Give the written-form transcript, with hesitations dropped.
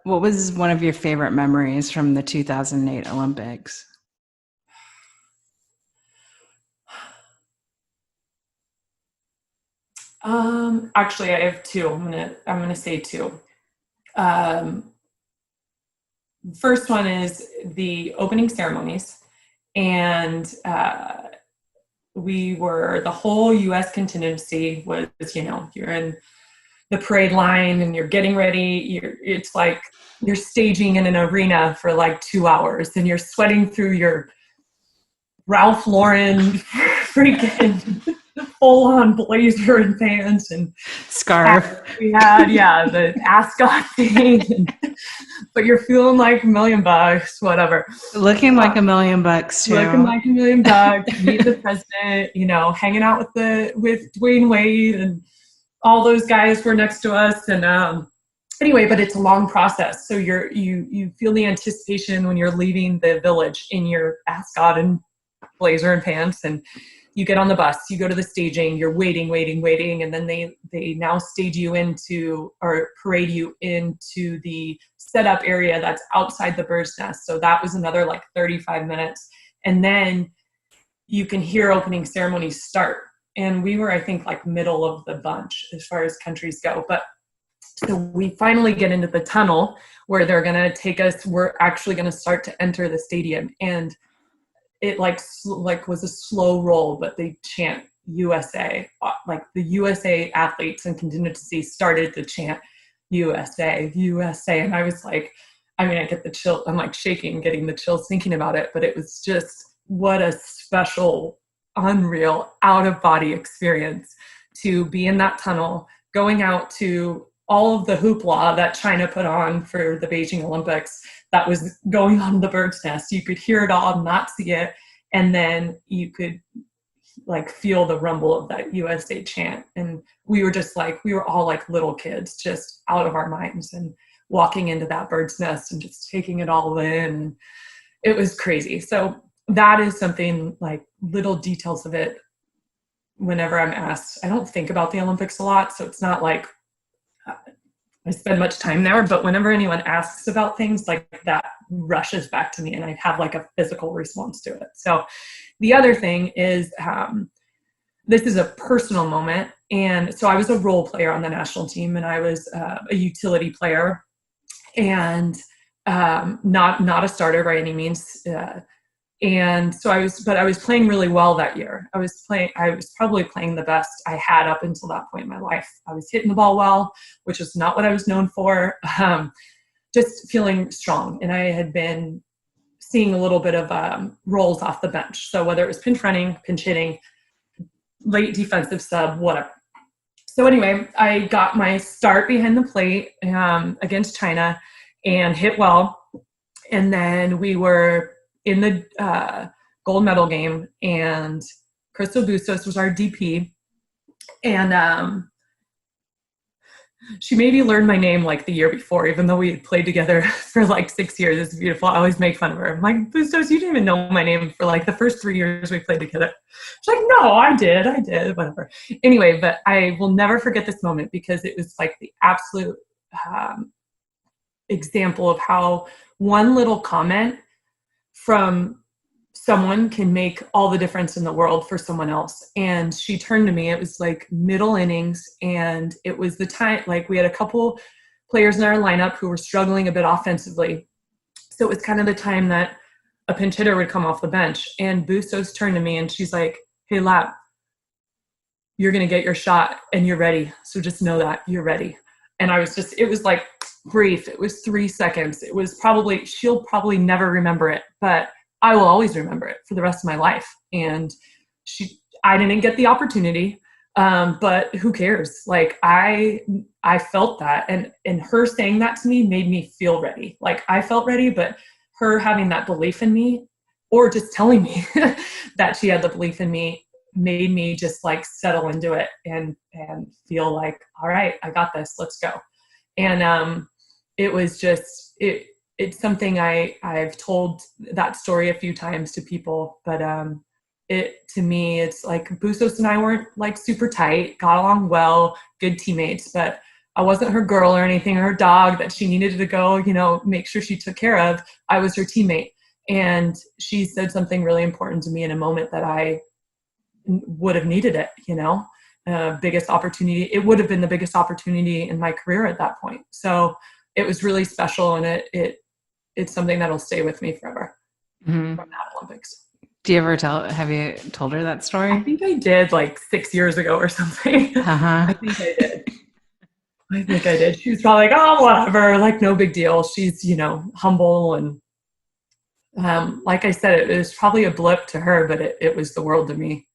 What was one of your favorite memories from the 2008 Olympics? Actually, I have two. I'm gonna say two. Um, First one is the opening ceremonies, and the whole U.S. contingency was, you're in the parade line and you're getting ready. It's like you're staging in an arena for like 2 hours, and you're sweating through your Ralph Lauren freaking full on blazer and pants and Scarf. we had the ascot thing, but you're feeling like $1,000,000, whatever. Looking like $1,000,000 Looking too. like $1,000,000, meet the president, hanging out with Dwayne Wade and all those guys were next to us. And anyway, but it's a long process. So you feel the anticipation when you're leaving the village in your ascot and blazer and pants, and you get on the bus, you go to the staging, you're waiting, and then they now stage you into, or parade you into, the setup area that's outside the bird's nest. So that was another like 35 minutes. And then you can hear opening ceremonies start. And we were, I think, like middle of the bunch as far as countries go. But so we finally get into the tunnel where they're going to take us. We're actually going to start to enter the stadium. And it like was a slow roll, but they chant USA. Like the USA athletes and contingency started to chant USA, USA. And I was like, I get the chill. I'm like shaking, getting the chills thinking about it. But it was just, what a special, unreal, out of body experience to be in that tunnel, going out to all of the hoopla that China put on for the Beijing Olympics that was going on in the bird's nest. You could hear it all, not see it. And then you could like feel the rumble of that USA chant. And we were all like little kids, just out of our minds, and walking into that bird's nest and just taking it all in. It was crazy. So that is something, like little details of it. Whenever I'm asked, I don't think about the Olympics a lot. So it's not like I spend much time there, but whenever anyone asks about things, like that rushes back to me and I have like a physical response to it. So the other thing is, this is a personal moment. And so I was a role player on the national team, and I was a utility player, and not a starter by any means. And so I was playing really well that year. I was probably playing the best I had up until that point in my life. I was hitting the ball well, which is not what I was known for. Just feeling strong. And I had been seeing a little bit of rolls off the bench. So whether it was pinch running, pinch hitting, late defensive sub, whatever. So anyway, I got my start behind the plate against China and hit well. And then we were in the gold medal game, and Crystal Bustos was our DP. And she made me learn my name like the year before, even though we had played together for like 6 years. It's beautiful. I always make fun of her. I'm like, Bustos, you didn't even know my name for like the first 3 years we played together. She's like, no, I did, whatever. Anyway, but I will never forget this moment, because it was like the absolute example of how one little comment from someone can make all the difference in the world for someone else. And she turned to me, it was like middle innings, and it was the time, like we had a couple players in our lineup who were struggling a bit offensively. So it was kind of the time that a pinch hitter would come off the bench, and Bustos turned to me and she's like, hey Lap, you're going to get your shot and you're ready. So just know that you're ready. And it was like brief. It was 3 seconds. She'll probably never remember it, but I will always remember it for the rest of my life. And I didn't get the opportunity, but who cares? Like I felt that, and her saying that to me made me feel ready. Like I felt ready, but her having that belief in me, or just telling me that she had the belief in me, made me just like settle into it and feel like, all right, I got this, let's go. And it was just, it's something I've told that story a few times to people, but to me, it's like Bustos and I weren't like super tight, got along well, good teammates, but I wasn't her girl or anything, or her dog that she needed to go, make sure she took care of. I was her teammate. And she said something really important to me in a moment that I would have needed it, biggest opportunity. It would have been the biggest opportunity in my career at that point. So it was really special, and it's something that'll stay with me forever from that Olympics. Have you told her that story? I think I did like 6 years ago or something. Uh-huh. I think I did. She was probably like, oh, whatever, like no big deal. She's, humble. And like I said, it was probably a blip to her, but it was the world to me.